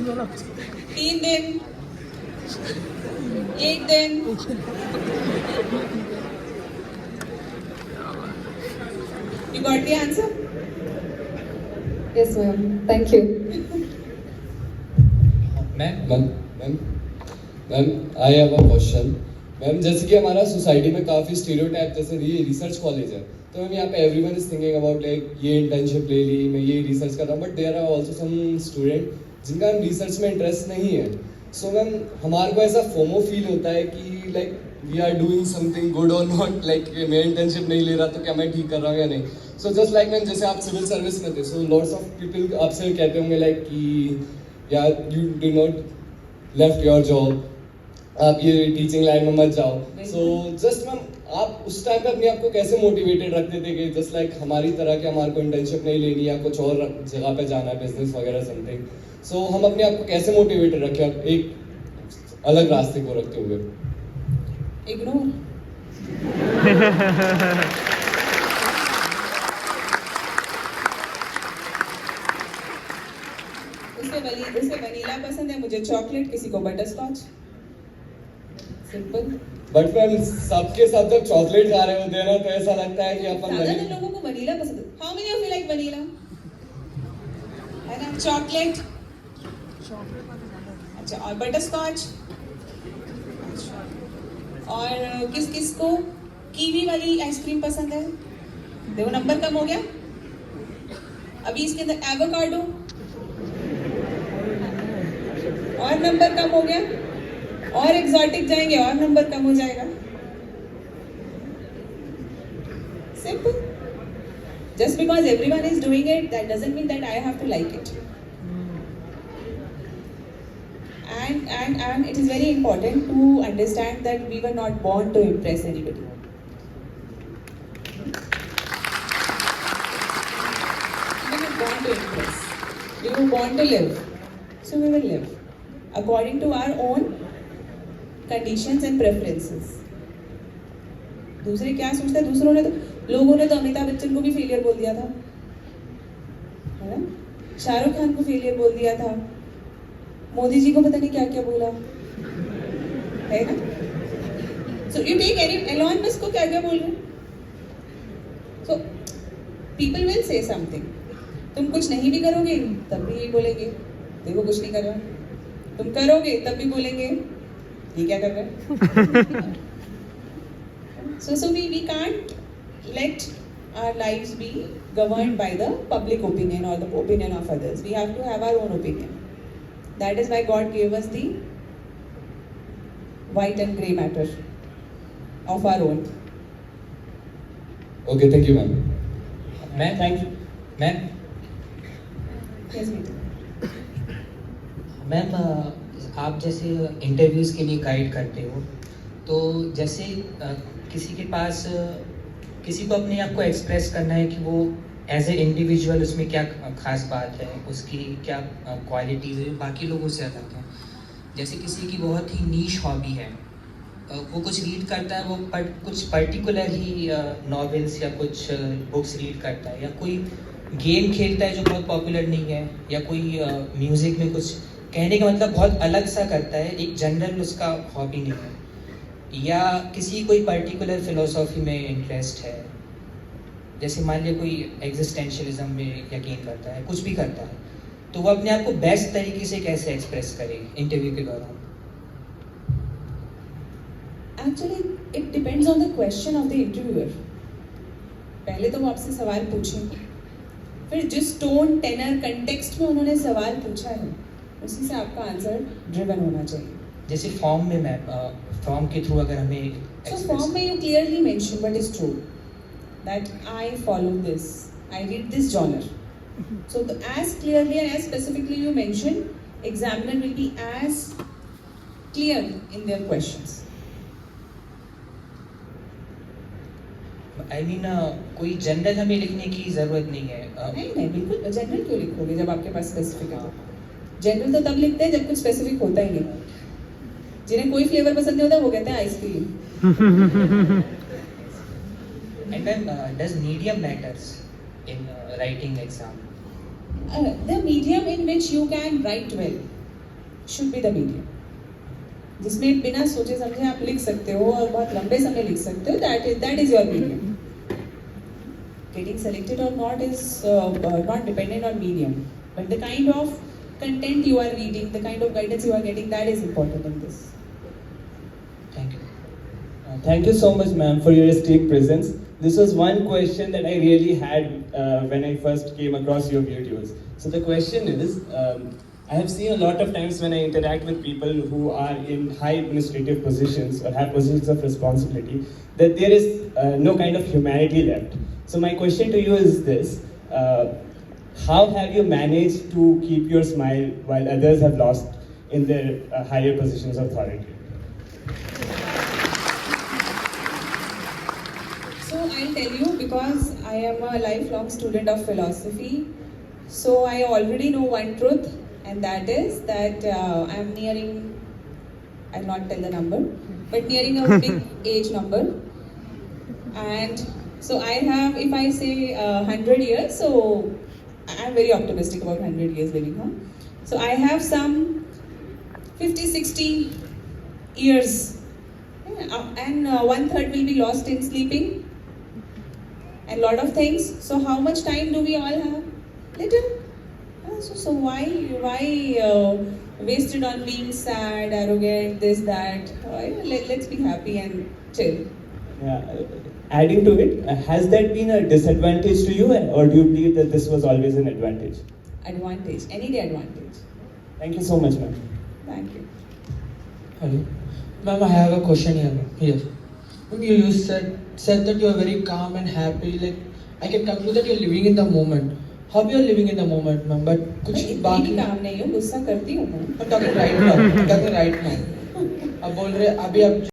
3 दिन, 1 दिन। You got the answer? Yes, ma'am. Thank you. Ma'am I have a question. Ma'am जैसे कि हमारा सोसाइटी में काफ़ी स्टीरियोटाइप, जैसे ये रिसर्च कॉलेज है, तो मैम यहाँ पे everyone is thinking about like ये इंटर्नशिप ले ली, मैं ये रिसर्च कर रहा हूँ, but there are also some student जिनका रिसर्च में इंटरेस्ट नहीं है। सो मैम हमारे को ऐसा फोमो फील होता है कि like we are doing something good और नॉट, लाइक मैं इंटर्नशिप नहीं ले रहा तो क्या मैं ठीक कर रहा हूँ या नहीं। सो जस्ट लाइक मैम जैसे आप सिविल सर्विस में थे, सो लॉट्स ऑफ पीपल आपसे कहते होंगे लाइक कि यार you do not left your job, आप ये टीचिंग लाइन में मत जाओ। सो जस्ट मैम आप उस टाइम पे अपने आप को कैसे मोटिवेटेड रखते थे कि जस्ट लाइक हमारी तरह के हमारे को इंटर्नशिप नहीं लेनी या कुछ और जगह पे जाना है, बिजनेस वगैरह समथिंग। सो हम अपने आप को कैसे मोटिवेटेड रखें एक अलग रास्ते को रखते हुए? इग्नोर। उसे वनीला पसंद है, मुझे चॉकलेट, किसी को butterscotch. Simple. But ma'am सबके साथ जब चॉकलेट खा रहे होते हैं ना, तो ऐसा लगता है कि अपन ज्यादातर लोगों को वनीला पसंद है। How many of you like vanilla? है ना? चॉकलेट। अच्छा, और बटर स्कॉच। और किस किस को कीवी वाली आइसक्रीम पसंद है? देखो नंबर कम हो गया। अभी इसके अंदर एवोकाडो, और नंबर कम हो गया। और एग्जॉटिक जाएंगे और नंबर कम हो जाएगा। Simple. Just because everyone is doing it, that doesn't mean that I have to like it. And it is very important to understand that we were not born to impress anybody. We were born to impress. We were born to live. So we will live according to our own conditions and preferences. दूसरे क्या सोचते हैं? लोगों ने तो अमिताभ बच्चन को भी failure बोल दिया था, है ना? शाहरुख खान को फेलियर बोल दिया था, मोदी जी को पता नहीं क्या क्या बोला, है ना? So you take Elon Musk को क्या क्या बोल रहे? So people will say something. तुम कुछ नहीं भी करोगे तब भी यही बोलेंगे, देखो कुछ नहीं कर रहा। तुम करोगे तब भी बोलेंगे ये क्या कर रहा है। So we can't let our lives be governed by the public opinion or the opinion of others. We have to have our own opinion. That is why God gave us the white and grey matter of our own. Okay, thank you, ma'am. Ma'am thank you ma'am. Yes, ma'am. Ma'am आप जैसे interviews के लिए guide करते हो, तो जैसे किसी के पास किसी को अपने आप को एक्सप्रेस करना है कि वो एज ए इंडिविजुअल उसमें क्या खास बात है, उसकी क्या क्वालिटीज़ है बाकी लोगों से अलग है। जैसे किसी की बहुत ही नीश हॉबी है, वो कुछ रीड करता है, वो कुछ पर्टिकुलर ही नॉवेल्स या कुछ बुक्स रीड करता है, या कोई गेम खेलता है जो बहुत पॉपुलर नहीं है, या कोई म्यूज़िक में कुछ कहने का मतलब बहुत अलग सा करता है, एक जनरल उसका हॉबी नहीं है, या किसी कोई पर्टिकुलर फिलोसॉफी में इंटरेस्ट है। जैसे मान लिया कोई एग्जिस्टेंशियलिज्म में यकीन करता है, कुछ भी करता है, तो वो अपने आप को बेस्ट तरीके से कैसे एक्सप्रेस करे इंटरव्यू के दौरान? Actually, it depends on the question of the interviewer. पहले तो वो आपसे सवाल पूछेंगे, फिर जिस टोन, टेनर, कंटेक्स्ट में उन्होंने सवाल पूछा है उसी से आपका आंसर ड्रिवन होना चाहिए। जैसे फॉर्म में मैम, फॉर्म के थ्रू अगर हमें So form में you clearly mention what is true, that I follow this, I read this genre. So as clearly and as specifically you mention, examiner will be as clear in their questions. I mean कोई general हमें लिखने की ज़रूरत नहीं है। नहीं बिल्कुल general क्यों लिखोगे जब आपके पास स्पेसिफिक है? जनरल तो तब लिखते हैं जब कुछ स्पेसिफिक होता ही नहीं। जिन्हें कोई फ्लेवर पसंद नहीं होता वो कहते हैं ice cream. And then does medium matters in writing exam? The medium in which you can write well. should be the medium. जिसमें बिना सोचे समझे आप लिख सकते हो और बहुत लंबे समय लिख सकते हो, that is your medium. Getting selected or not is not dependent on medium, but the kind of content you are reading, the kind of guidance you are getting, that is important in this. Thank you. Thank you so much, ma'am, for your esteemed presence. This was one question that I really had when I first came across your videos. So the question is, I have seen a lot of times when I interact with people who are in high administrative positions or have positions of responsibility, that there is no kind of humanity left. So my question to you is this: how have you managed to keep your smile while others have lost in their higher positions of authority? So I'll tell you, because I am a lifelong student of philosophy, so I already know one truth, and that is that I'm nearing, I'll not tell the number, but nearing a big age number. And so I have, if I say 100 years, so I'm very optimistic about 100 years living, huh? So I have some 50, 60 years, and 1/3 will be lost in sleeping, and lot of things. So how much time do we all have? Little. So why waste it on being sad, arrogant, this, that? Let's be happy and chill. Yeah. Adding to it, has that been a disadvantage to you, or do you believe that this was always an advantage? Advantage, any day advantage. Thank you so much, ma'am. Thank you. Hello. Ma'am, I have a question here. Ma'am, you said that you are very calm and happy. Like, I can conclude that you are living in the moment. How you are living in the moment, ma'am? But कुछ इतनी बाकी काम नहीं हो, गुस्सा करती हूँ मैं. I'm talking right now. I'm talking right now. अब बोल रहे अभी आप